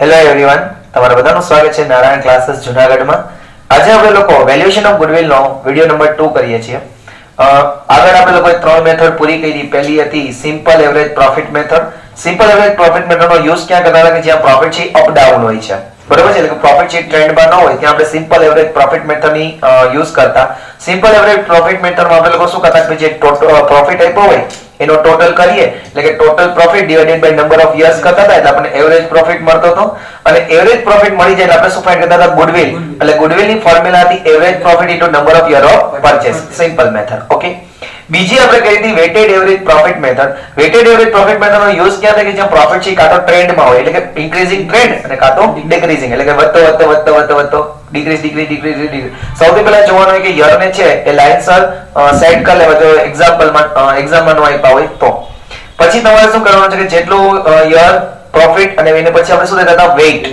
Hello everyone, તમારા બધાનું સ્વાગત છે નારાયણ ક્લાસીસ જૂનાગઢમાં. આજે આપણે લોકો વેલ્યુએશન ઓફ ગુડવિલ નો વિડિયો નંબર 2 કરીએ છીએ. આગળ આપણે લોકોએ ત્રણ મેથડ પૂરી કરી. પહેલી હતી simple average profit method. Simple average profit મેથડનો યુઝ ક્યાં કરતા હતા કે જ્યાં પ્રોફિટ છે અપ ડાઉન હોય છે, બરાબર છે, એટલે કે પ્રોફિટ છે ટ્રેન્ડમાં ન હોય ત્યાં આપણે સિમ્પલ એવરેજ પ્રોફિટ મેથડની યુઝ કરતા. સિમ્પલ એવરેજ પ્રોફિટ મેથડમાં આપણે લોકો શું કરતા કે જે ટોટલ પ્રોફિટ આપ્યો હોય એનો ટોટલ કરીએ એટલે કે total profit divided by number of years કરતા હતા એટલે આપણને એવરેજ પ્રોફિટ મળતો હતો. અને એવરેજ પ્રોફિટ મળી જાય એટલે આપણે શું ફાઇન્ડ કરતા હતા? ગુડવિલ. એટલે ગુડવિલ ની ફોર્મ્યુલા હતી average profit into number of year of purchase. Simple method. Okay. બીજી આપણે કરી હતી weighted average profit method. Weighted average profit મેથડનો યુઝ ક્યાં થાય કે જ્યાં પ્રોફિટ છે કાં તો ટ્રેન્ડમાં હોય એટલે કે ઇન્ક્રીઝિંગ ટ્રેન્ડ અને કાં તો ડિક્રીઝિંગ એટલે કે વધતો ડિક્રીઝ. સૌથી પહેલા જોવાનું હોય કે યર ને છે એ લાઇનસર સેટ કરી લેવા. જો એક્ઝામ્પલમાં નો આપ્યા હોય તો પછી તમારે શું કરવાનું છે કે જેટલું યર પ્રોફિટ અને એને પછી આપણે શું લેતા હતા? વેઇટ.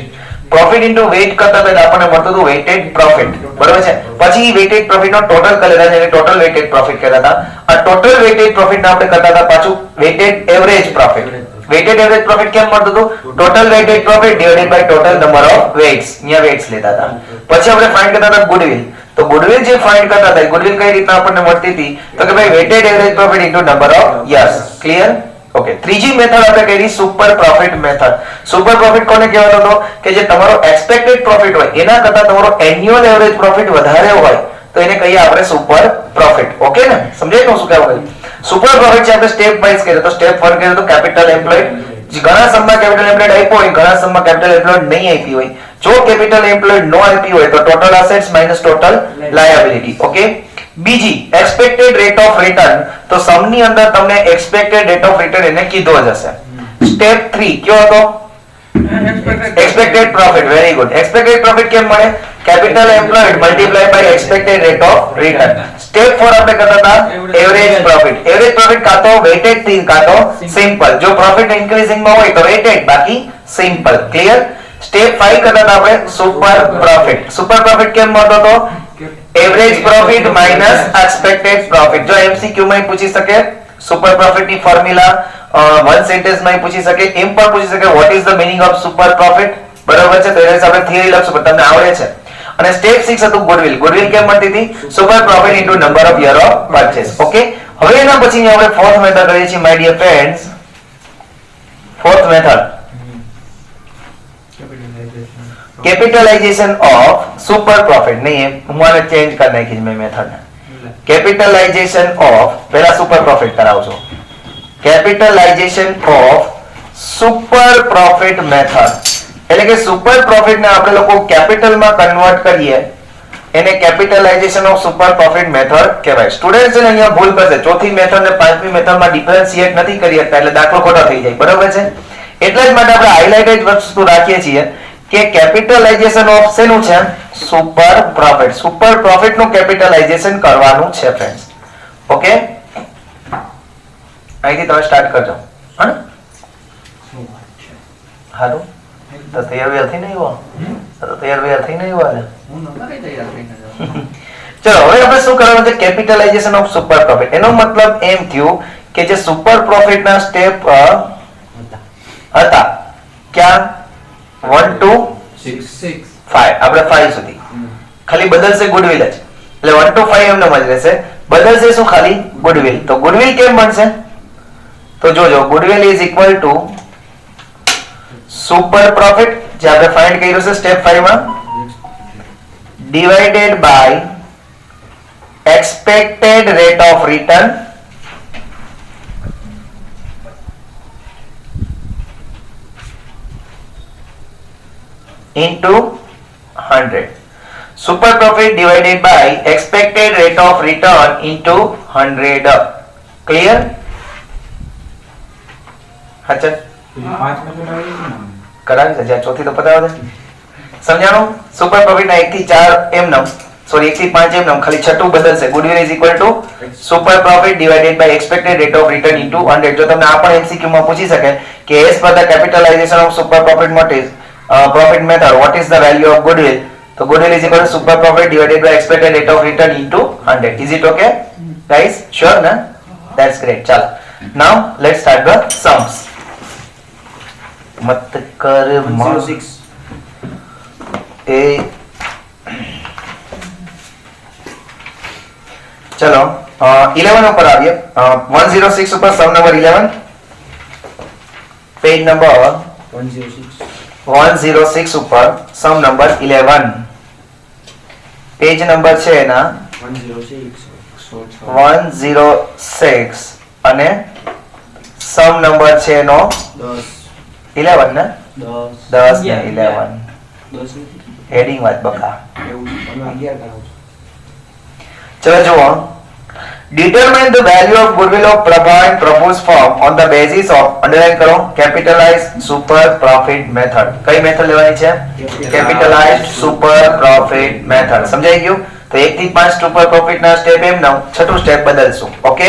પ્રોફિટ ઇન્ટુ વેઇટ કરતા હતા આપણને મળતું હતું વેટેડ પ્રોફિટ, બરાબર છે. પછી વેટેડ પ્રોફિટ નો ટોટલ કરી લેતા જેને ટોટલ વેટેડ પ્રોફિટ કહેતા હતા. આ ટોટલ વેટેડ પ્રોફિટ ને આપણે કરતા હતા પાછું weighted average profit. Weighted average profit કેમ મળતું હતું? Total weighted profit divided by total number of weights. અહીંયા વેટ્સ લેતા હતા. પછી આપણે ફાઇન્ડ કરતા હતા ગુડવિલ. તો ગુડવિલ જે ફાઇન્ડ કરતા હતા ગુડવિલ કઈ રીતના આપણને મળતી હતી તો કે ભાઈ weighted average profit into number of years. Clear? Okay. ત્રીજી મેથડ આપણે કરી super profit method. Super profit કોને કહેવાતો હતો કે જે તમારો એક્સપેક્ટેડ પ્રોફિટ હોય એના કરતા તમારો એન્યુઅલ એવરેજ પ્રોફિટ વધારે હોય તો એને કહીએ આપણે સુપર પ્રોફિટ. ઓકે ને? સમજાય તો શું કહેવાય? સુપર પ્રોફિટ છે આપણે સ્ટેપ વાઇઝ કરીએ તો સ્ટેપ 1 કરીએ તો કેપિટલ એમ્પ્લોયડ. ઘણા સમમાં કેપિટલ એમ્પ્લોયડ આપ્યો હોય, ઘણા સમમાં કેપિટલ એમ્પ્લોયડ નહીં આપી હોય. જો કેપિટલ એમ્પ્લોયડ નો આપી હોય તો total assets minus total liability. Okay. બીજી એક્સપેક્ટેડ રેટ ઓફ રિટર્ન. તો સમ ની અંદર તમને એક્સપેક્ટેડ રેટ ઓફ રિટર્ન એને કીધો જ હશે. સ્ટેપ 3 કયો હતો? Expected profit. Very good. Expected profit કેમ મળે? Capital employed multiply by expected rate of return. Step 4 આપણે કરતા હતા એવરેજ પ્રોફિટ. એવરેજ પ્રોફિટ કાં તો વેટેડ થી કાં તો સિમ્પલ. જો પ્રોફિટ ઇન્ક્રીઝિંગ માં હોય તો વેટેડ, બાકી સિમ્પલ. ક્લિયર? સ્ટેપ 5 કરતા હતા આપણે સુપર પ્રોફિટ. સુપર પ્રોફિટ કેમ મળતો હતો? Average profit minus expected profit. જો એમસીક્યુ માં પૂછી શકે સુપર પ્રોફિટ ની ફોર્મ્યુલા વન સેન્ટેન્સ માં પૂછી શકે, એમ પણ પૂછી શકે what is the meaning of super profit. બરાબર છે. તો એને આપણે થિયરી લખશું પણ તમને આવડે છે. અને સ્ટેપ 6 હતું ગુડવિલ. ગુડવિલ કેમ મળતી હતી? Super profit into number of year of purchase. Okay. હવે એના પછી આપણે ફોર્થ મેથડ કરીએ છીએ my dear friends. Fourth method capitalisation of super profit. નહીં, હું આને ચેન્જ કરી નાખીશ મેં મેથડ ને. કેપિટલાઇઝેશન ઓફ પહેલા સુપર પ્રોફિટ કરાવજો. Capitalisation of super profit method એટલે કે સુપર પ્રોફિટ ને આપણે લોકો કેપિટલ માં કન્વર્ટ કરીએ એને capitalisation of super profit method કહેવાય. સ્ટુડન્ટ છે ને અહીંયા ભૂલ કરશે. ચોથી મેથડ ને પાંચમી મેથડમાં ડિફરન્શિએટ નથી કરી શકતા એટલે દાખલો ખોટો થઈ જાય. બરાબર છે. એટલા જ માટે આપણે હાઇલાઇટેડ વસ્તુ રાખીએ છીએ કે કેપિટલાઇઝેશન ઓફ શેનું છે? Super profit. સુપર પ્રોફિટ નું કેપિટલાઇઝેશન કરવાનું છે ફ્રેન્ડ્સ. ઓકે. અહીંથી તમે સ્ટાર્ટ કરજો. હા, હાલો તો તૈયાર થઈ નહીં હો તો તૈયાર થઈ નહીં હો ને. ચલો હવે આપણે શું કરવાનું છે? Capitalisation of super profit. એનો મતલબ એમ થયું કે જે સુપર પ્રોફિટ ના સ્ટેપ હતા ક્યાં 1 2 6 5 આપણે 5 સુધી ખાલી બદલશે ગુડવિલ જ. એટલે 1 to 5 એમને જ રહેશે. બદલશે શું? ખાલી ગુડવિલ. તો ગુડવિલ કેમ બનશે? તો જોજો goodwill is equal to super profit જે આપણે ફાઇન્ડ કર્યું છે સ્ટેપ 5 માં divided by expected rate of return into 100. Super profit divided by expected rate of return into 100. Clear? अच्छा કરાવી છે જ્યાં ચોથી તો પતાવો દે. સમજાણું? સુપર પ્રોફિટ ના 1 થી 4 એમ નમ સોરી 1 થી 5 એમ નમ ખાલી છઠ્ઠું બદલશે. Goodwill is equal to super profit divided by expected rate of return into 100. જો તમને આ પણ એમસીક્યુ માં પૂછી શકે કે as per the capitalisation of super profit profit method what is the value of goodwill? So goodwill is equal to super profit divided by expected rate of return into 100. Is it okay guys? Sure na? That's great. Chalo now let's start the sums. મત કર 106 એ ચલો 11 ઉપર આવીએ 106 ઉપર સમ number 11 page number 106 ઉપર સમ number 11 page number છે એના 106 અને સમ નંબર છે એનો 11 ને 10 ને 11 હેડિંગ વાત બકા ચલો જુઓ determine the value of goodwill of Prabha and Prabhu's firm on the basis of underline કરો capitalized super profit method કઈ મેથડ લેવાની છે capitalized super profit method સમજાઈ ગયું તો 1 થી 5 સુપર પ્રોફિટ ના સ્ટેપ એમ ના છઠ્ઠું સ્ટેપ બદલશું ઓકે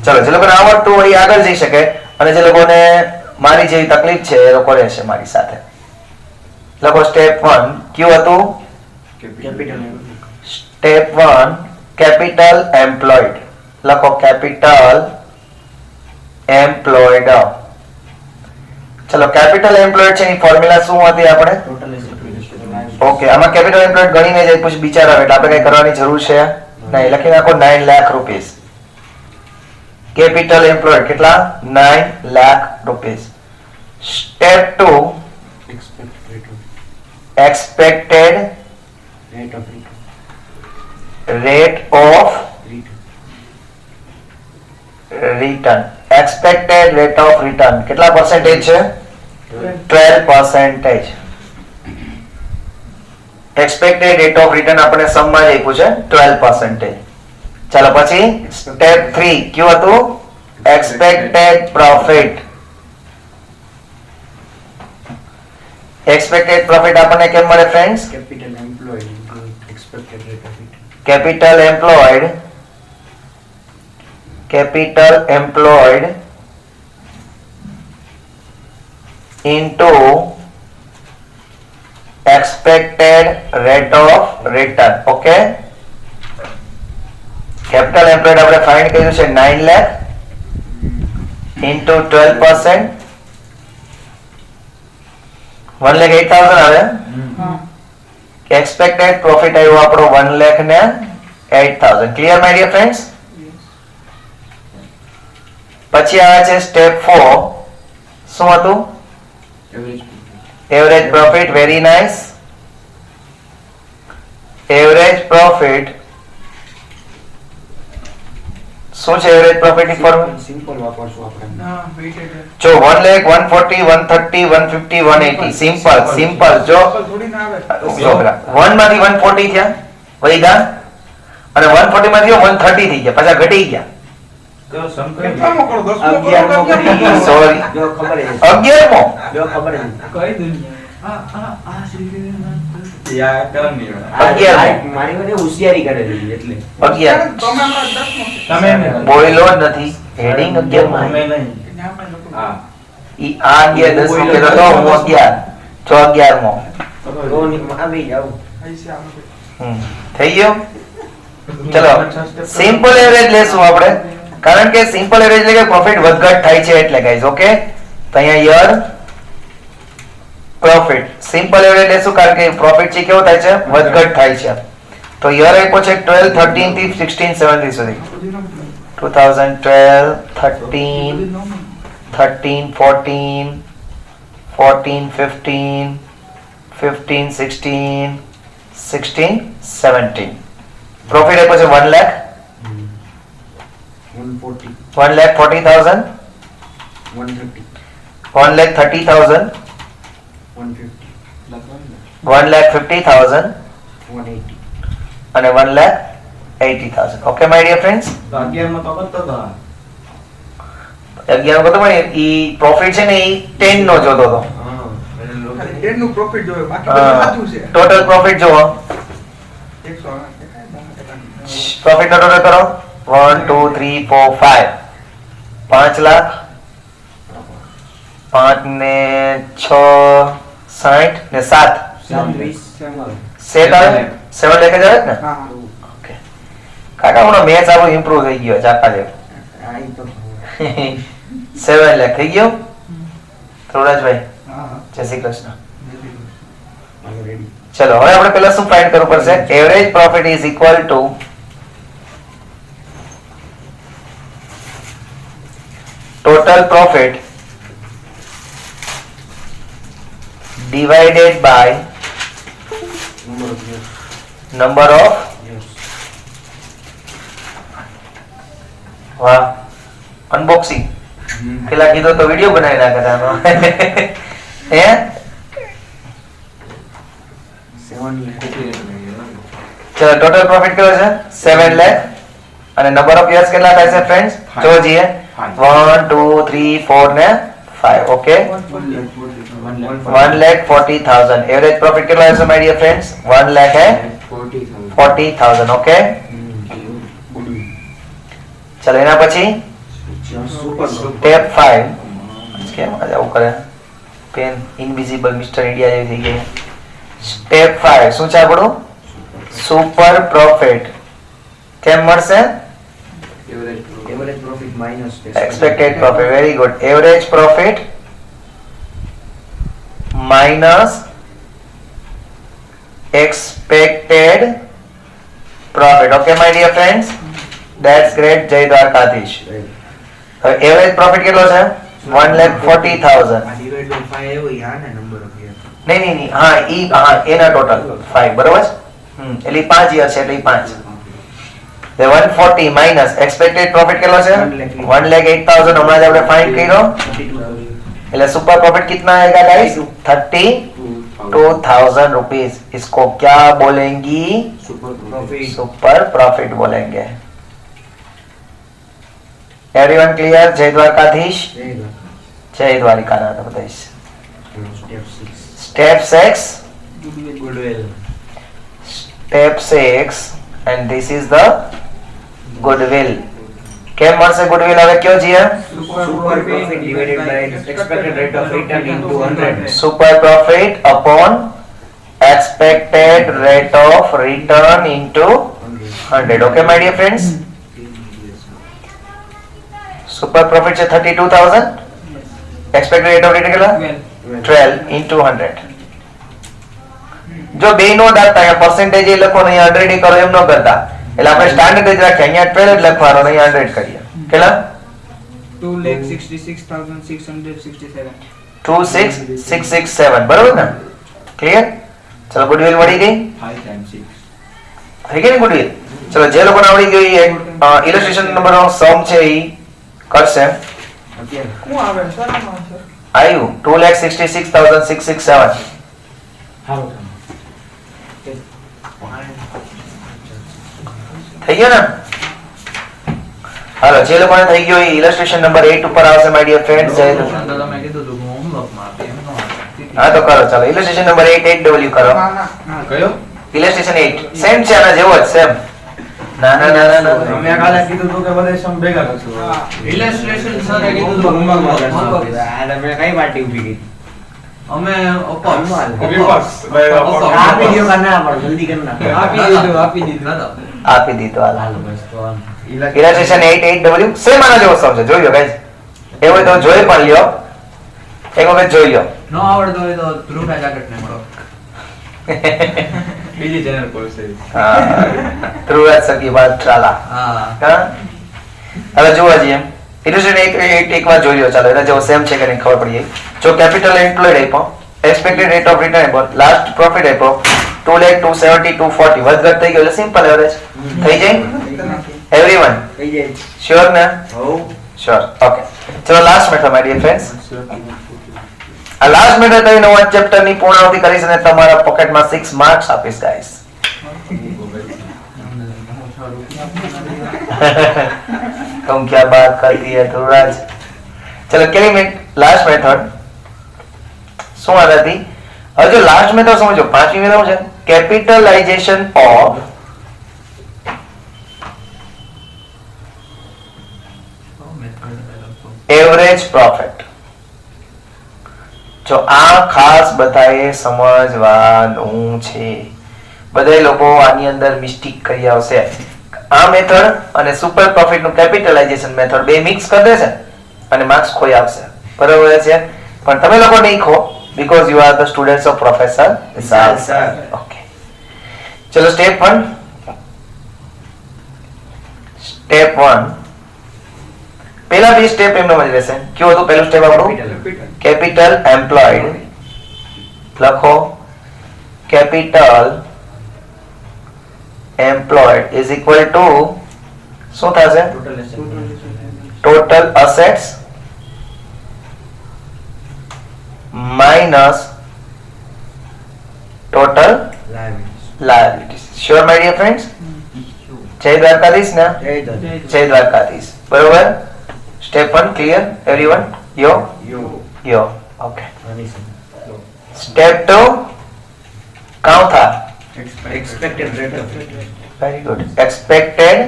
ચલો જે લોકોને આવડતું હોય એ આગળ જઈ શકે અને જે લોકોને મારી જેવી તકલીફ છે એ લોકો રહેશે મારી સાથે લખો સ્ટેપ 1 કયું હતું સ્ટેપ 1 capital employed લખો capital employed ચલો capital employed છે એની ફોર્મ્યુલા શું હતી આપણે ઓકે આમાં capital employed ગણીને જાય પછી બિચારા એટલે આપણે કઈ કરવાની જરૂર છે નહીં લખી નાખો 9 લાખ રૂપિયા capital employed કેટલા 9 લાખ રૂપિયા step 2 expected rate of return expected rate of return કેટલા percentage છે 12% expected rate of return આપણે સમ માં જ આપ્યું છે 12% ચાલો પછી સ્ટેપ 3 કયું હતું expected profit expected profit આપણને કેમ મળે friends capital employed into expected rate of return capital employed into expected rate of return okay capital employed આપણે ફાઇન્ડ કર્યું છે 9 લાખ into 12% 1,08,000 આવે expected profit આવ્યો આપણો 1,08,000 ક્લિયર માય ડિયર ફ્રેન્ડ્સ પછી આવે છે સ્ટેપ 4 શું હતું average profit very nice average profit શું છે એવરેજ પ્રોફિટ ની ફોર્મ્યુલા સિમ્પલ વાપરશું આપણે જો 1 લાખ 140 130 150 180 સિમ્પલ જો 1 માંથી 140 થયા વહી ગયા અને 140 માંથી 130 થઈ ગયા પાછા ઘટી ગયા સોરી જો ખબર છે 11મો જો ખબર છે કઈ દુનિયા મારી મને હોશિયારી કરેલી એટલે 11 બોયલો જ નથી હેડિંગ 11 માં ઈ આ 11 10 નો કહેતો તો હું 11 જો 11મો તો આવી જાવ થઈ ગયો ચલો સિમ્પલ એવરેજ લેશું આપણે કારણ કે સિમ્પલ એવરેજ એટલે કે પ્રોફિટ વધઘટ થાય છે એટલે ગાઈઝ ઓકે તો અહીંયા યર પ્રોફિટ સિમ્પલ એવરેજ લેશું કારણ કે પ્રોફિટ છે કેવો થાય છે વધઘટ થાય છે તો યર આપ્યો છે 12 13 થી 16 17 સુધી 2012 13 13 14 14 15 15 16 16 17 પ્રોફિટ આપ્યો છે 1 લાખ 140 1,40,000 130 1,30,000 150 1,50,000 180 અને 1,80,000 ઓકે માય ડિયર ફ્રેન્ડ્સ 11 માં તો કરતો હતો 11 કતો પણ ઈ પ્રોફિટ છે ને ઈ 10 નો જોતો હતો હા નું પ્રોફિટ જોવે બાકી બધું સાચું છે ટોટલ પ્રોફિટ જોવો 108 પ્રોફિટ નો ટોટલ કરો 1 2 3 4 5 5 લાખ 5 ને 6 60 ને 7 સેટ આવે 7 લેખે જાય ને હા ઓકે કાકા હમણાં મેચ આપણો ઇમ્પ્રૂવ થઈ ગયો ચાકા જેવો આ ઈ તો 7 લાખ થઈ ગયો થોડાજભાઈ હા જય શ્રી કૃષ્ણ. હાલો રેડી. ચલો હવે આપણે પહેલા શું ફાઇન્ડ કરવું પડશે? Average profit is equal two total profit divided by Number of years. number of Yes. વાહ અનબોક્સિંગ પેલા કીધું તો વિડિયો બનાવી નાખતા આનો. હે 7 lakh. ચલો ટોટલ પ્રોફિટ કેટલો છે 7 લાખ અને નંબર ઓફ યર્સ કેટલા થાય છે ફ્રેન્ડ્સ? જો જીએ 1 2 3 4 ને 5. ઓકે 1,40,000. એવરેજ પ્રોફિટ કેટલો હશે my dear friends? 1,40,000. Okay Goodwill. ચલો એના પછી Super. સ્ટેપ 5 કેમ આજે આવું કરે? પેન ઇનવિઝિબલ મિસ્ટર ઇન્ડિયા જેવી થઈ ગઈ. સ્ટેપ 5 શું છે આપણું? Super profit. કેમ મળશે? Average profit minus Expected profit. Very good. Average profit minus expected profit. Okay, my dear friends. That's great. Jai Dwarkadhish. Average profit કેટલો છે? 1,40,000. નહીં હા એના ટોટલ 5 બરોબર છે. એટલે 5 યર છે એટલે 5. The 140 minus expected profit કેટલો છે? 1,08,000 હમણાં જ આપણે ફાઇન્ડ કર્યો. એટલે सुपर प्रॉफिट कितना आएगा गाइस? 32,000 रुपीस. इसको क्या बोलेंगी? सुपर प्रॉफिट बोलेंगे. Everyone clear? जय द्वारकाधीश. जय द्वारिकानाथ. बताइए step 6. Goodwill. Step 6 and this is the goodwill. કેમ મળશે goodwill હવે કયો જીએ? Super profit divided by expected rate of return into 100. Super profit upon expected rate of return into 100. Okay my dear friends. Super profit છે 32,000. Expected rate of return કેટલા? 12 into 100. જો બે નો દાતા અહીંયા percentage એ લખો ને અહીંયા 100 કરો એમ ન કરતા. એટલે આપણે સ્ટાન્ડર્ડ જ રાખીએ અહીંયા 12 જ લખવાનો ને અહીંયા 100 કરીએ. કેટલા? 2,66,667. 26667 બરોબર ને? ક્લિયર? ચલો ગુડવિલ મળી ગઈ? 5 times 6. થઈ ગઈ ને ગુડવિલ? ચલો જે લોકોને આવડી ગઈ એ ઇલસ્ટ્રેશન નંબરનો સમ છે એ કરશે. શું આવે સર આમાં સર? આવ્યું 2,66,667. થઈ ગયો ને? હાલો જે લોકોને થઈ ગયો એ ઇલસ્ટ્રેશન નંબર 8 ઉપર આવશે માય ડિયર ફ્રેન્ડ્સ. તમે કીધું હતું હું હોમવર્કમાં આપી એમ ન આપી. હા તો કરો ચાલો ઇલસ્ટ્રેશન નંબર 8 કરો. ના ના હા કયો? ઇલસ્ટ્રેશન 8 સેમ છે આના જેવો જ સેમ. ના ના ના ના મેં કાલે કીધું હતું કે બધા સમ ભેગા કરશું. ઇલસ્ટ્રેશન સર એ કીધું હતું હોમવર્કમાં. મેં કઈ પાર્ટી ઉભી કરી? અમે વિપક્ષ. આપી વિડિયો કરना પણ જલ્દી કરना. આપી દીધું આપી દીધો હાલ. હાલો બસ તો આમ. ઇલસ્ટ્રેશન 8 સેમ આના જેવો સમ છે. જોઈ લો ગાઈસ. એવું હોય તો જોઈ પણ લ્યો. એક વખત જોઈ લો. ન આવડતો હોય તો ધ્રુવના જાકેટને મળો. બીજી ચેનલ પર છે. હા ધ્રુવરાજ સખી વાત ચાલા. હા હા હવે જોવા જઈએ ઇલસ્ટ્રેશન 8 એક વાર જોઈ લો ચાલો એના જેવો સેમ છે કે નહીં ખબર પડી જાય. જો કેપિટલ એમ્પ્લોયડ આપ્યો, એક્સપેક્ટેડ રેટ ઓફ રિટર્ન આપ્યો, લાસ્ટ પ્રોફિટ આપ્યો 2,270,240 વધઘટ થઈ ગયો એટલે સિમ્પલ એવરેજ થઈ જાય. એવરીવન થઈ જાય. શ્યોર ને? હો. શ્યોર. ઓકે ચલો last method my dear friends. આ લાસ્ટ મેથડ કરીને હું આ ચેપ્ટર ની પૂર્ણાવતિ કરીશ અને તમારા પોકેટમાં 6 માર્ક્સ આપીશ ગાઈસ. तुम क्या बात करती है ध्रुवराज. चलो केली मिनट लास्ट मेथड શું વાત હતી? હવે જો લાસ્ટ મેથડ સમજો પાંચમી મેથડ છે કેપિટલાઇઝેશન ઓફ એવરેજ પ્રોફિટ. જો આ ખાસ બધાએ સમજવાનું છે. બધા લોકો આની અંદર મિસ્ટેક કરી આવશે. આ મેથડ અને સુપર પ્રોફિટ નું કેપિટલાઇઝેશન મેથડ બે મિક્સ કરી દેશે અને માર્ક્સ ખોઈ આવશે. બરાબર છે? પણ તમે લોકો નહીં ખો because you are the students of Professor Vishal sir. Okay. ચલો સ્ટેપ 1. સ્ટેપ 1 પહેલા બે સ્ટેપ એમનો જ રહેશે. કયું હતું પહેલું સ્ટેપ આપણું? Capital employed. લખો capital employed is equal to શું થશે? Total assets minus total liabilities. Sure my dear friends? જય દ્વારકાધીશ ને? જય દ્વારકાધીશ. બરોબર? Step 1 clear everyone? યો ઓકે. સ્ટેપ 2 કાઉ થા? Expected rate of very good. Expected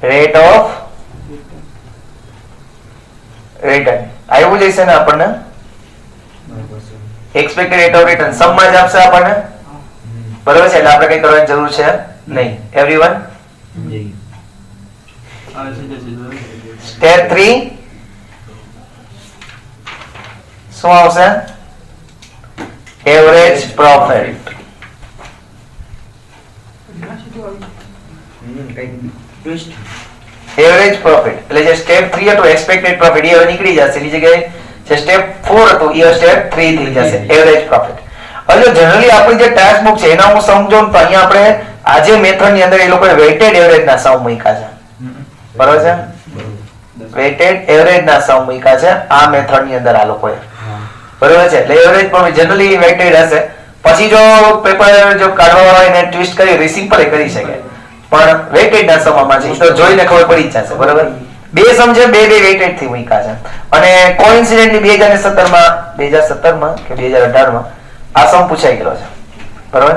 rate of return આવ્યું જશે ને આપણને? એક્સપેક્ટેડ રેટ ઓફ રિટર્ન સમ માં જ આપશે આપણને. બરોબર છે, એટલે આપણે કઈ કરવાની જરૂર છે નહીં. એવરીવન? સ્ટેપ 3 શું આવશે? Average profit. twist. Average profit એટલે જે સ્ટેપ 3 હતું એક્સપેક્ટેડ પ્રોફિટ એ હવે નીકળી જશે. એની જગ્યાએ જે સ્ટેપ 4 હતું એ સ્ટેપ 3 થઈ જશે. Average profit. હવે જો જનરલી આપણી જે ટેક્સ્ટ બુક છે એના હું સમજો તો અહીંયા આપણે આજે મેથડ ની અંદર એ લોકોએ વેઇટેડ એવરેજ ના સમ મૂક્યા છે. બરોબર છે? વેઇટેડ એવરેજ ના સમ મૂક્યા છે આ મેથડ ની અંદર આ લોકોએ. બરોબર છે? એટલે એવરેજ પણ જનરલી વેઇટેડ હશે. પછી જો પેપર જો કાઢવા વાળા એને ટ્વિસ્ટ કરી રિસિમ્પલ કરી શકે, પણ વેઇટેડ ના સમમાં છે તો જોઈને ખબર પડી જ જશે. બરોબર? બે સમ છે, બે વેઇટેડ થી મૂક્યા છે. અને કોઇન્સિડન્ટલી 2017 માં કે 2018 માં આ સમ પૂછાઈ ગયો છે. બરોબર?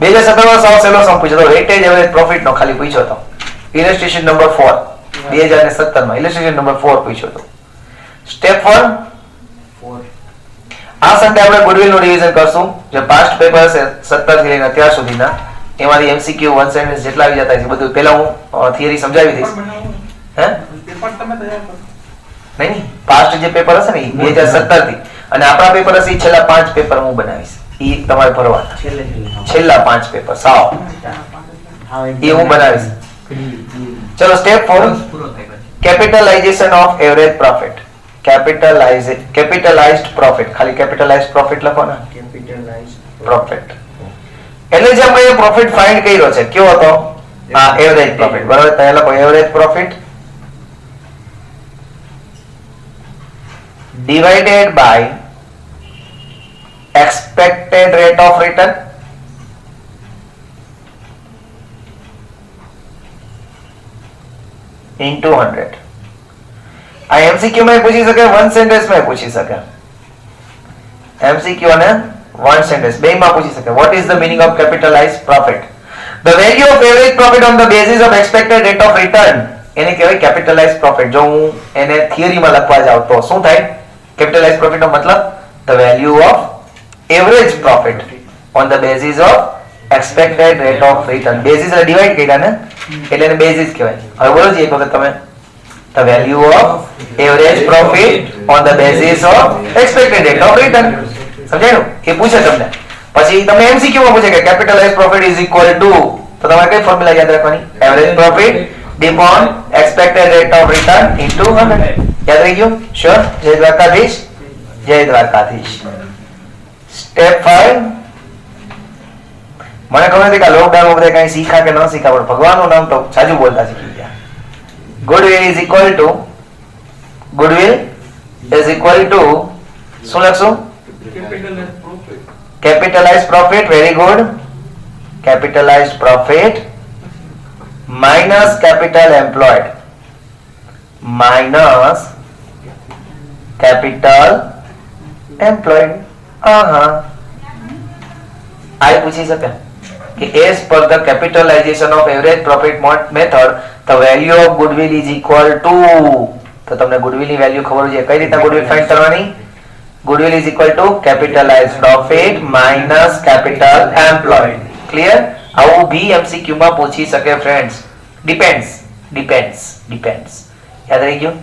2017 માં સાવ સહેલો સમ પૂછ્યો તો વેઇટેડ એવરેજ પ્રોફિટ નો ખાલી પૂછ્યો તો. ઇલસ્ટ્રેશન નંબર 4 2017 માં ઇલસ્ટ્રેશન નંબર 4 પૂછ્યો તો. સ્ટેપ 1 આ સન્ડે આપણે ગુડવિલ નું રિવિઝન કરશું. જે પાસ્ટ પેપર છે 17 થી લઈને અત્યાર સુધીના એમાંથી MCQ વન સેન્ટેન્સ જેટલા આવી જતા છે બધું પહેલા હું થિયરી સમજાવી દઈશ. હે પેપર તમે તૈયાર કરો. નહીં, પાસ્ટ જે પેપર હશે ને 2017 થી અને આપણા પેપર હશે છેલ્લા 5 પેપર હું બનાવીશ. ઈ તમારે ભરવાના. છેલ્લા 5 પેપર સાવ એ હું બનાવીશ. ચલો step 4 capitalization of average profit. Capitalized profit ખાલી કેપિટલાઇઝ્ડ પ્રોફિટ લખો ને. પ્રોફિટ એટલે જે આપણે પ્રોફિટ ફાઇન્ડ કર્યો છે કયો હતો? આ એવરેજ પ્રોફિટ. બરાબર? તો એ લખો average profit divided by expected rate of return into 100. આ MCQ में पूछी सके, वन सेंटेंस में पूछी सके. MCQ ने वन सेंटेंस બે માં પૂછી શકે. What is the meaning of capitalized profit? The value of average profit on the basis of expected rate of return. એને કહેવાય capitalized profit. જો હું એને થિયરીમાં લખવા જાઉં તો શું થાય? Capitalized profit નો મતલબ the value of average profit on the basis of expected rate of return. basis એટલે divide કર્યા ને એટલે એને basis કહેવાય. હવે બોલો જી એક વખત તમે. The value of average profit on the basis of expected rate of return. સમજાયું? એ પૂછે તમને. પછી તમને MCQ માં પૂછે કે capitalized profit is equal to, તો તમારે કઈ ફોર્મ્યુલા યાદ રાખવાની? average profit upon expected rate of return into 100. યાદ રહી ગયું? શ્યોર? જય દ્વારકાધીશ. જય દ્વારકાધીશ. સ્ટેપ 5 મને ખબર નથી કે લોકડાઉન બધા કઈ શીખા કે ન શીખા, પણ ભગવાનનું નામ તો સાજુ બોલતા શીખી ગયા. goodwill is equal to શું લખશું? capitalized profit. very good. capitalized profit minus capital employed minus capital employed. I પૂછી શકે કે as per the capitalization of average profit method the value of goodwill is equal to, તો તમને goodwill ની value ખબર છે. કઈ રીતના goodwill ફાઇન્ડ કરવાની? goodwill is equal to capitalized profit minus capital employed. clear? આવું બી MCQ માં પૂછી શકે ફ્રેન્ડ્સ. depends યાદ રહી ગયું?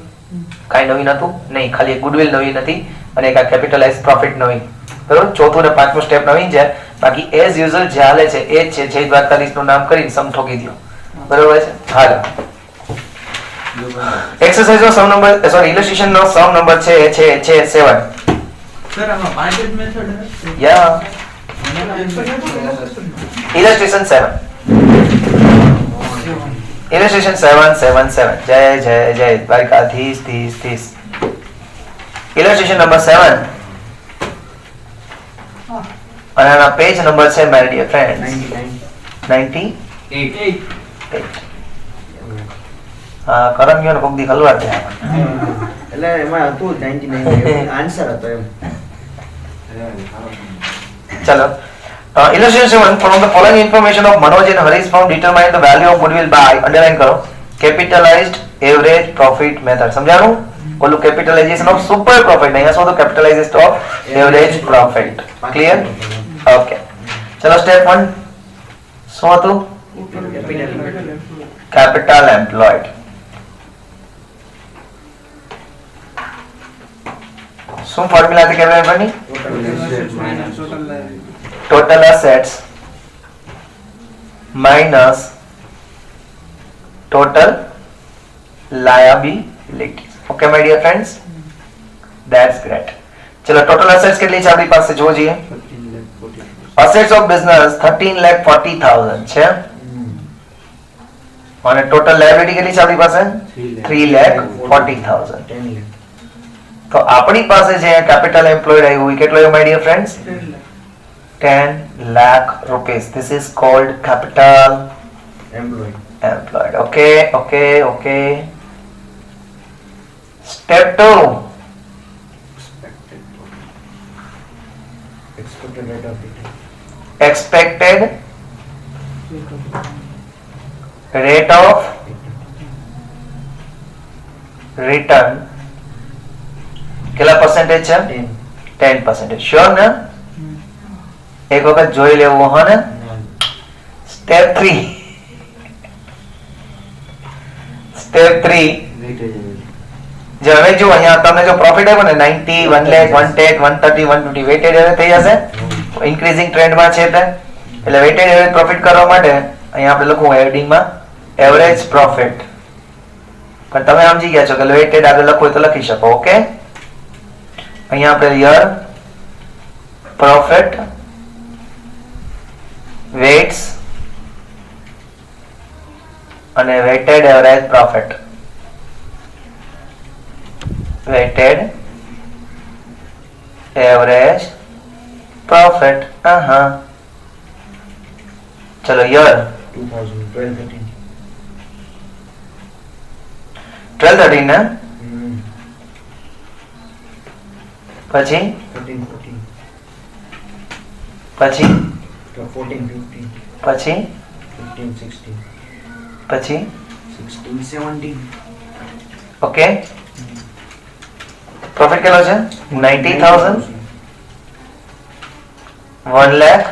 કાંઈ નવીન હતું નહીં, ખાલી એક ગુડવિલ નવીન હતી અને એક આ કેપિટલાઇઝ પ્રોફિટ નવીન. બરોબર, ચોથું ને પાંચમું સ્ટેપ નવીન છે, બાકી એઝ યુઝ્યુઅલ જે હાલે છે એ જ છે. જય દ્વારકાધીશ નું નામ કરીને સમ ઠોકી દો. બરોબર છે. હાલો, એક્સરસાઇઝ નો સમ નંબર સોરી ઇલસ્ટ્રેશન નો સમ નંબર છે 7. સર આમાં 5 જ મેથડ છે. યા ઇલસ્ટ્રેશન 7. ઇલસ્ટ્રેશન 7. જય જય જય દ્વારકાધીશ ધીશ. ઇલસ્ટ્રેશન નંબર 7 અને આના પેજ નંબર છે માય ડિયર ફ્રેન્ડ્સ 98. હા, કરંગીઓ ને કોક દી હલવા દે. એટલે એમાં હતું 99 આન્સર હતો એમ. ચલો, illustration 7 from the following information of Manoj and Harish found determine the value of goodwill by underline કરો capitalized average profit method. સમજાણું? ઓલું capitalization of super profit, અહીંયા શું હતું capitalization of average profit. Clear? Okay. ચલો step 1 શું હતું? capital employed. શું ફોર્મ્યુલા હતી capital employed ની? Total assets minus total liabilities. Okay, my dear friends, that's great. ચલો, total assets કેટલી છે આપણી પાસે જોવો જોઈએ. assets of business 13,40,000 છે અને total liability કેટલી છે આપણી પાસે 3,40,000. 10 lakh. તો આપણી પાસે જે capital employed આવ્યું એ કેટલું આવ્યું my dear friends? 10 lakh rupees. This is called capital employed. Okay. Step 2. Expected rate of return. કેટલા percentage છે? 10%. Sure ને? એક વખત જોઈ લેવું હો ને. સ્ટેપ 3. જે હવે જો અહીંયા તમને જો પ્રોફિટ આવ્યો ને 90, 1 lakh, 110, 130, 150 વેટેડ એવરેજ થઈ જશે. ઇન્ક્રીઝિંગ ટ્રેન્ડમાં છે એટલે વેટેડ એવરેજ પ્રોફિટ કરવા માટે અહીંયા આપણે લખવું હેડિંગમાં એવરેજ પ્રોફિટ. પણ તમે સમજી ગયા છો કે વેટેડ આગળ લખવું હોય તો લખી શકો. ઓકે, અહીંયા આપણે યર પ્રોફિટ weights અને weighted average profit. Weighted average profit. ચલો, year 12-13 ને પછી 14-15 પછી 15-16 પછી 16-17. ઓકે, પ્રોફિટ કેટલો છે? 90,000, 1 lakh,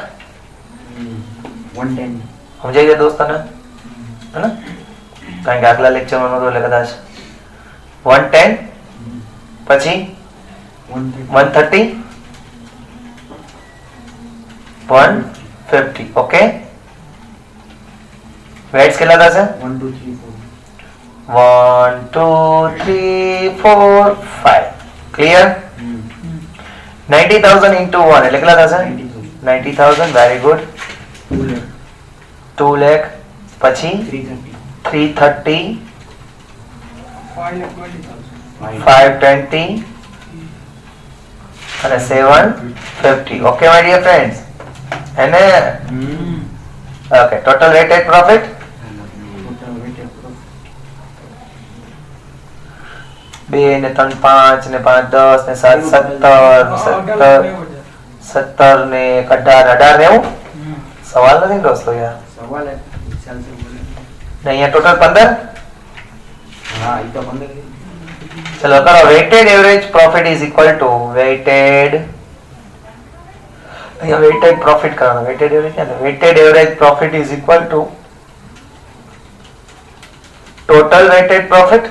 110. સમજાઈ ગયા દોસ્તોને? હે ને? કારણ કે આગલા લેક્ચરમાં નહોતું એટલે કદાચ 110 પછી 130, 150. ઓકે, વેટ્સ કેટલા થશે? 1 2 3 1 2 3 4 5. ક્લિયર? 90,000 into 1 એટલે કેટલા થશે? 90,000. Very good. 2 lakh પછી 330, 520 અને 750. ઓકે માય ડિયર ફ્રેન્ડ્સ, એને ઓકે ટોટલ વેટેડ પ્રોફિટ 2 ને 3 5 ને 5 10 ને 7 17 ને 18 ને 90. સવાલ નથી દોસ્તો યાર. સવાલ ચાલશે બોલે. ને અહીંયા ટોટલ 15. હા, ઈ તો 15. ચલો કરો, weighted average profit is equal two weighted, અહીંયા વેટેડ પ્રોફિટ કરવાનો. વેટેડ એવરેજ છે ને, weighted average profit is equal two total weighted profit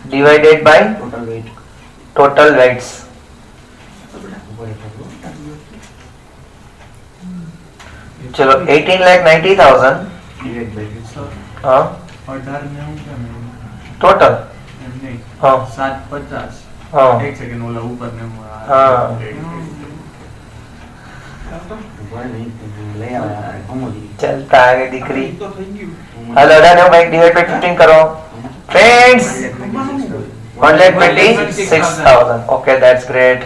divided by total weight. total weights. चलो 18,90,000 Divided by हाँ 18,90,000 टोटल એમ નહીં. हाँ 750 हाँ એક સેકન્ડ ઓલા ઉપર ને હા. લઈ આવ્યા અમોદી. चलता आगे दिखरी તો થઈ ગયું. हेलो डन भाई डिवाइड बाय 15 करो फ्रेंड्स 126,000 ओके दैट्स ग्रेट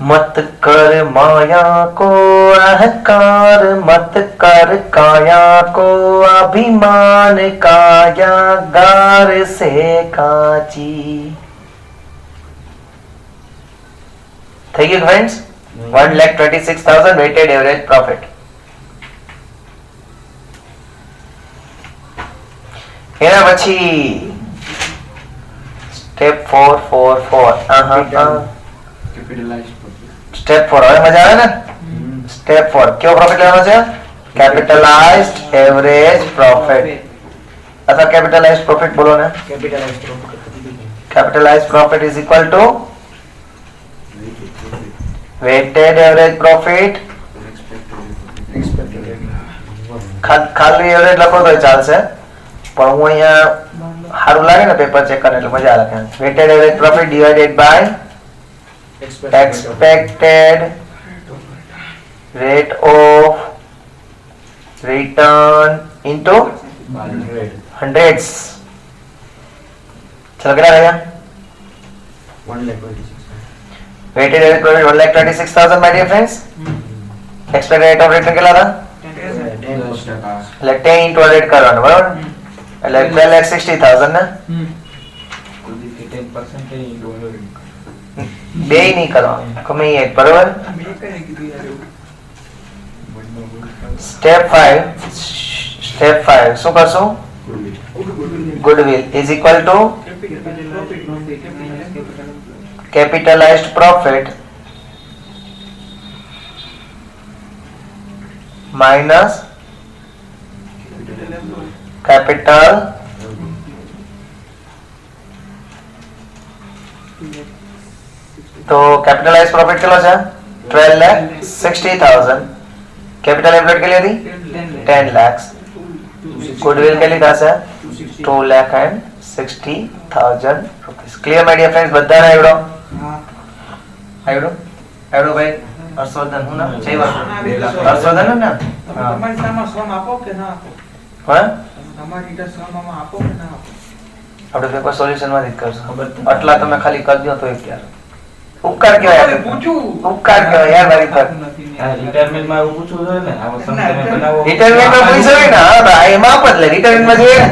मत कर माया को अहंकार मत कर काया को अभिमान काया गार से काची thank you friends 126,000 weighted average profit. એના પછી સ્ટેપ 444 કેપિટલાઇઝ સ્ટેપ 4 હવે મજા આવે ને સ્ટેપ 4 કયો પ્રોફિટ લેવાનો છે કેપિટલાઇઝ્ડ એવરેજ પ્રોફિટ અથવા કેપિટલાઇઝ્ડ પ્રોફિટ બોલો ને Capitalized profit. capitalized profit is equal to weighted average profit Expected. ખાલી એવરેજ લખો તો ચાલશે પણ હું અહીંયા સારું લાગે ને પેપર ચેક કરે એટલે મજા આવે weighted average profit divided by expected rate of return into hundreds चलो कितना रहेगा 126,000. weighted average profit 126,000 my dear friends expected rate of return કેટલા હતા 10%. એટલે 10 into 100 કરવાનું બરાબર એટલે 12,60,000 ને બે નહીં કરવાનું ગમે એ એક બરાબર મેં કઈ કીધું યાર એવું. સ્ટેપ 5 શું કરશું goodwill is equal to capitalized profit minus capital तो कैपिटलाइज प्रॉफिट किलो છે 12,60,000 कैपिटल एम्प्लॉयड के लिए थी 10 lakhs गुडविल के लिए था sir 2,60,000 rupees clear my dear friends બધા ને આવડો હા. આવડો ભાઈ હર્ષવર્ધન હું ના જય હર્ષવર્ધન ને તમે તમારી સામા શ્રમ આપો કે ના આપો હા તમારી રીતે શ્રમમાં આપો કે ના આપો આપણે પેપર સોલ્યુશન માં જ કરશું આટલા તમે ખાલી કરી દો તો એક યાર ઉપકાર કહેવાય અરે પૂછું ઉપકાર કહેવાય યાર મારી પર રિટાયરમેન્ટ માં એવું પૂછવું જોઈએ ને આવો તમે બનાવો રિટાયરમેન્ટ માં પૈસા હોય ને હા ભાઈ એમાં આપત લે રિટાયરમેન્ટ માં જોઈએ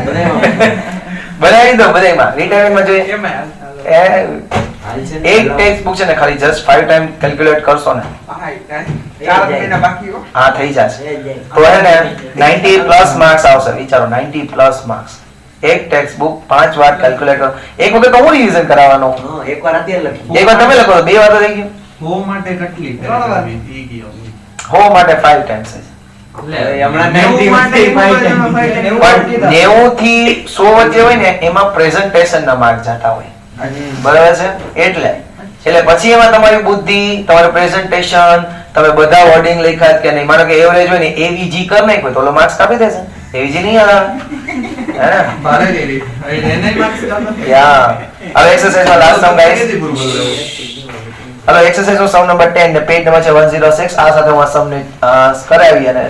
બનાવી દો બધાયમાં રિટાયરમેન્ટ માં જોઈએ એમાં એ એક ટેક્સ્ટ બુક છે ને ખાલી જસ્ટ 5 ટાઈમ કેલ્ક્યુલેટ કરશો ને હાય કાઈ 4 મહિના બાકી હો હા થઈ જશે તો હે ને 90 પ્લસ માર્ક્સ આવશે વિચારો 90 પ્લસ માર્ક્સ એક ટેક્સ્ટ બુક 5 વાર કેલ્ક્યુલેટ કરો એક વખત તો હું રિવિઝન કરાવવાનું એકવાર અત્યારે લખી એક વાર તમે લખો તો બે વાર તો થઈ ગયું હો માટે કેટલી ત્રણ વાર. ઈ ગયો હો માટે 5 ટાઈમ્સ છે હમણાં 90 માટે 95 પણ 90 થી 100 વચ્ચે હોય ને એમાં પ્રેઝન્ટેશન ના માર્ક જતા હોય બરાબર છે એટલે પછી એમાં તમારી બુદ્ધિ તમારું પ્રેઝન્ટેશન તમે બધા વર્ડિંગ લખ્યા કે નહીં માનો કે એવરેજ હોય ને એવીજી કર નાખ્યો તો ઓલો માર્ક્સ કાપી દેશે એવીજી નહીં આવે હે ને ભારે ગઈ એને માર્ક્સ કાપા યા હવે એક્સરસાઇઝ માં લાસ્ટ સમ ગાઈસ હવે એક્સરસાઇઝ નો સમ નંબર 10 ને પેજ નંબર છે 106 આ સાથે હું આ સમ ને કરાવી અને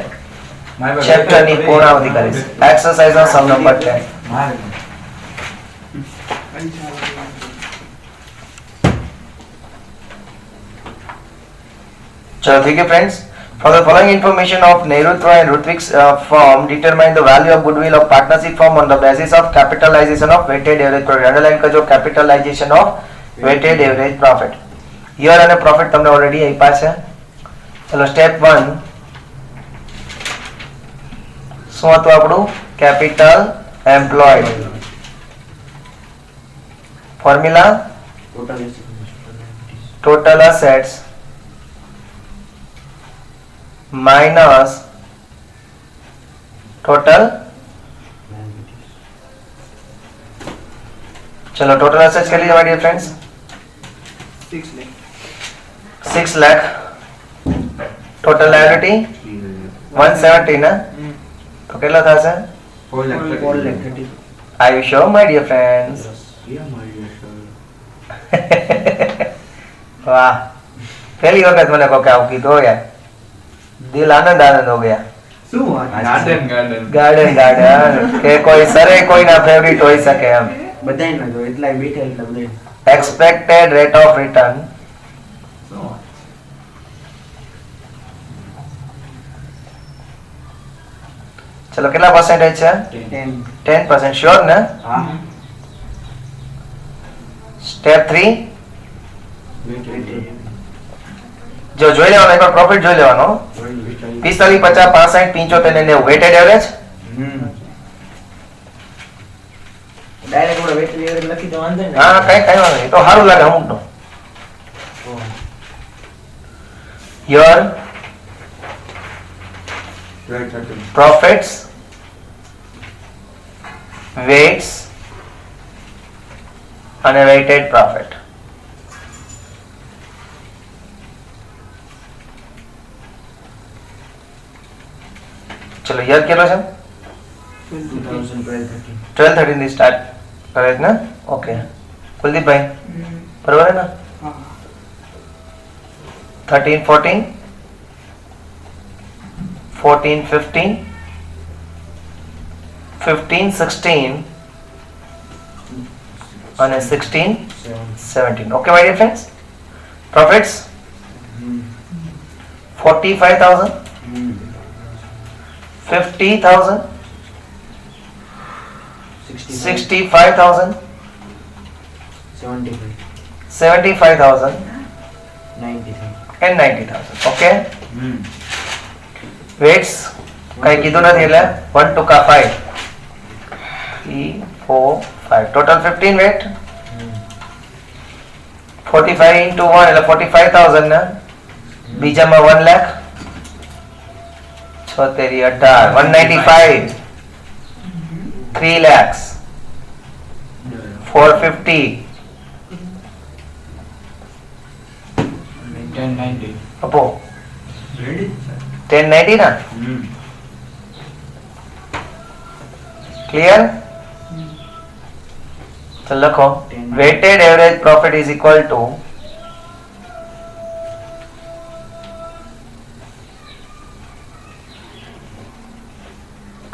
ચેપ્ટર ની પૂર્ણાવતિ કરીશ એક્સરસાઇઝ નો સમ નંબર 10 चलो ठीक है friends for the following information of Nehrutva and Rutvik's firm determine the value of goodwill of partnership firm on the basis of capitalization of weighted average profit underline करजो capitalization of weighted average profit year અને profit તમને already આપ્યા છે ચલો step 1 શું હતું આપણું capital employed formula total assets minus total ચલો ટોટલ એસેટ્સ કેટલી છે my dear friends? 6 lakh. Total liability 170 ને તો કેટલો થશે? 4,30,000. Are you sure my dear friends? વાહ, પહેલી વખત મને કોકે આવું કીધું યાર, દિલ આનંદ આનંદ હો ગયા. શું વાત? ગાર્ડન ગાર્ડન કે કોઈ સરે કોઈના ફેવરિટ હોઈ શકે એમ. બધાયનો જો એટલાય બેઠા એટલે બધાય. એક્સપેક્ટેડ રેટ ઓફ રિટર્ન શું વાત? ચલો કેટલા પર્સેન્ટેજ છે? 10. 10% શ્યોર ને? હા. સ્ટેપ 3 જો જોઈ લેવાનો, એકવાર પ્રોફિટ જોઈ લેવાનો. 45, 50, 65, 75 અને 90 વેટેડ એવરેજ. ડાયરેક્ટ આપણે વેટલી એવરેજ લખી દો વાંધો ને. હા, કઈ વાંધો નહીં, તો સારું લાગે અમુકનું. યોર profits, weights અને weighted profit. ચલો યર કેટલો છે? 2012-13. 12-13 થી સ્ટાર્ટ કરે છે ને? ઓકે કુલદીપભાઈ બરોબર હે ને? 13-14, 14-15, 15-16 અને 16-17. Okay, my dear friends? Profits 45,000, 50,000, 65,000, 75,000 and 90,000. Okay? Weights કઈ કીધું નથી એટલે 1 to 5, 3, 4, 5, total 15 weight. 45 into 1 એટલે 45,000 ને બીજામાં 1 લાખ 76, 18, 195, 3 lakhs, 450, 1090. અપો રેડી? 1090 ના ક્લિયર? તો લખો weighted average profit is equal to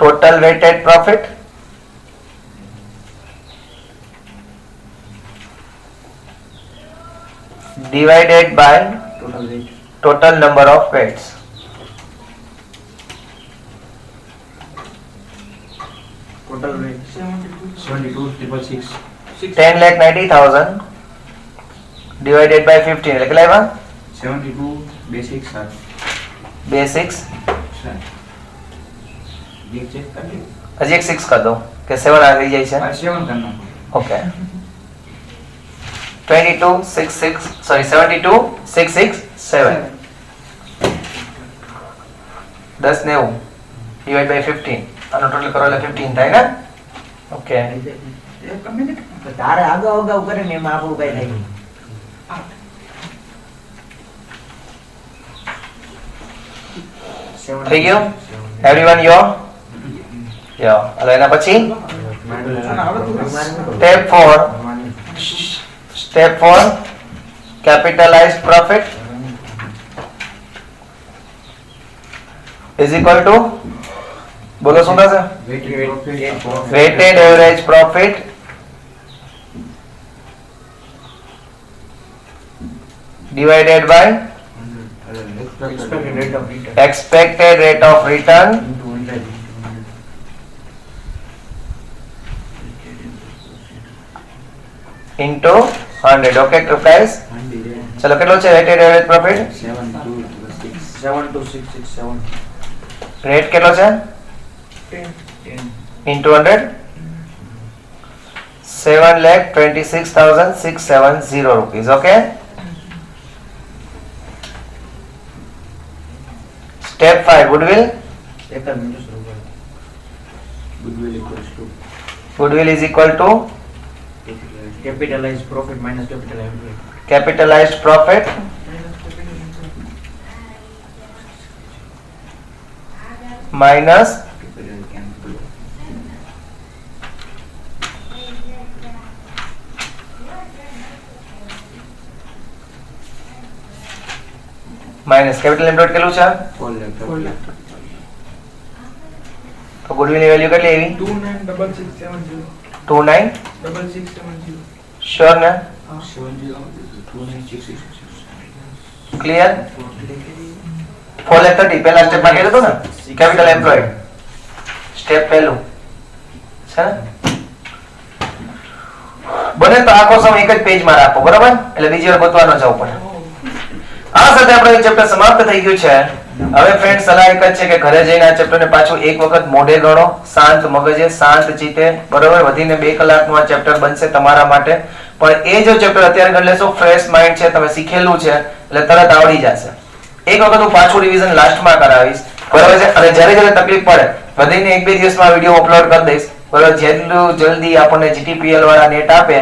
total weighted profit divided by Total weight. total number of weights. Total weight. 72,666. 10,90,000 divided by 15 એટલે કેટલા આવ્યા? 72 basic sir. Basics એક ચેક કરી લો. હજી એક 6 કર દો કે 7 આવી જાય છે. આ 7 કરી નાખો. ઓકે 72,667 10 90 divide by 15 આનો ટોટલ કરો એટલે 15 થાય ને? ઓકે તો તારે અગાઉ અગાઉ કરે ને એમાં આપણું કઈ થાય નહીં. થઈ ગયું? એવરીવન યો હવે એના પછી step 4 capitalized profit is equal to બોલો શું થશે? weighted average profit divided by Expected rate of return. expected rate of return into 100. Okay guys, ચલો કેટલો છે weighted average profit? 72,667. રેટ કેટલો છે? 10. into 100 7,26,670 rupees. Okay, step 5 goodwill. એક જ મિનિટ શરૂ કરો. Goodwill equals to Goodwill is equal to Capitalized profit minus capital employed. Capitalized profit minus capital employed કેટલું છે? 4 lakh. તો ગુડવિલ ની વેલ્યુ કેટલી આવી? 296670 29 6670 શ્યોર ને? ક્લિયર? 430 પહેલા સ્ટેપ માં કીધું હતું ને કેપિટલ એમ્પ્લોયડ સ્ટેપ પહેલું છે ને? બને તો આખો સમ એક જ પેજ માં રાખો, બરાબર? એટલે બીજી વાર ગોતવા ન જવું પડે. આ સાથે આપણો ચેપ્ટર સમાપ્ત થઈ ગયું છે. હવે ફ્રેન્ડ સલાહ એક જ છે કે ઘરે જઈને આ ચેપ્ટર ને પાછું એક વખત મોઢે ગણો, શાંત મગજે, શાંત ચિત્તે, બરોબર? વધીને 2 કલાકનું આ ચેપ્ટર બનશે તમારા માટે. પણ એ જો ચેપ્ટર અત્યારે ગણી લેશો, ફ્રેશ માઇન્ડ છે, તમે શીખેલું છે એટલે તરત આવડી જશે. એક વખત હું પાછું રિવિઝન લાસ્ટમાં કરાવીશ, બરોબર છે? અને જ્યારે જ્યારે તકલીફ પડે વધીને 1-2 દિવસમાં વિડીયો અપલોડ કરી દઈશ, બરોબર? જેટલું જલ્દી આપણને GTPL વાળા નેટ આપે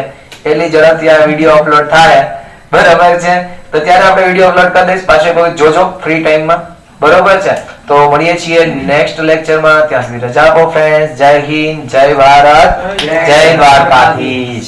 એટલી ઝડપથી આ વિડીયો અપલોડ થાય, બરોબર છે? તો ત્યારે આપણે વિડીયો અપલોડ કરી દઈશ. પાછો કોઈ જોજો ફ્રી ટાઈમમાં, બરોબર છે? તો મળીએ છીએ નેક્સ્ટ લેક્ચરમાં. ત્યાં સુધી રજા આપો ફ્રેન્ડ્સ. જય હિન્દ, જય ભારત, જય દ્વારકાધીશ.